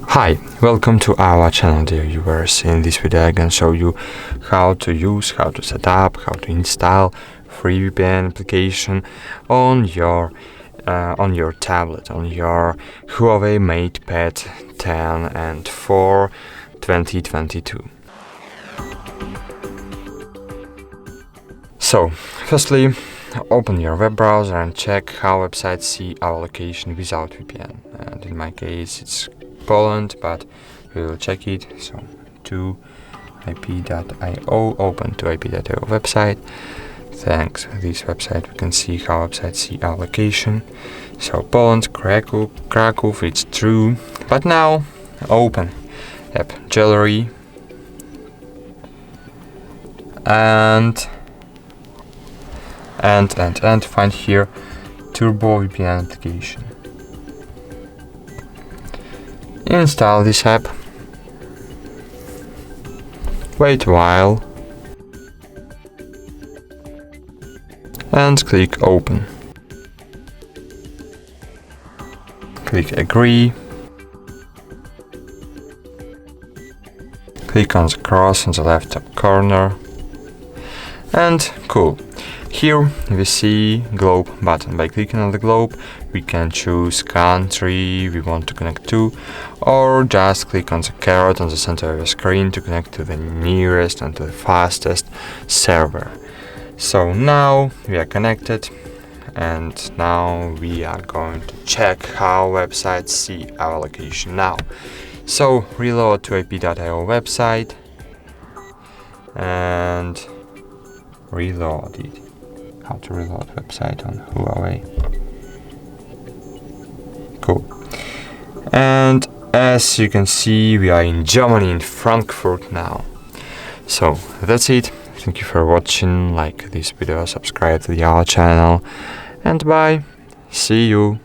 Hi, welcome to our channel, dear viewers. In this video I can show you how to set up, how to install free VPN application on your tablet, on your HUAWEI MatePad 10.4 2022. So, firstly, open your web browser and check how websites see our location without VPN. And in my case, it's Poland, but we will check it. So, to IP.io, open to IP.io website. Thanks to this website, we can see how websites see our location. So, Poland, Kraków, it's true. But now, open app gallery and find here Turbo VPN application. Install this app. Wait a while and click open. Click agree. Click on the cross in the left top corner and cool. Here we see globe button. By clicking on the globe we can choose country we want to connect to, or just click on the caret on the center of the screen to connect to the nearest and to the fastest server. So now we are connected, and now we are going to check how websites see our location now. So reload to IP.io website and reload it. How to reload website on HUAWEI. Cool. And as you can see, we are in Germany, in Frankfurt now. So that's it. Thank you for watching. Like this video, subscribe to our channel, and bye. See you.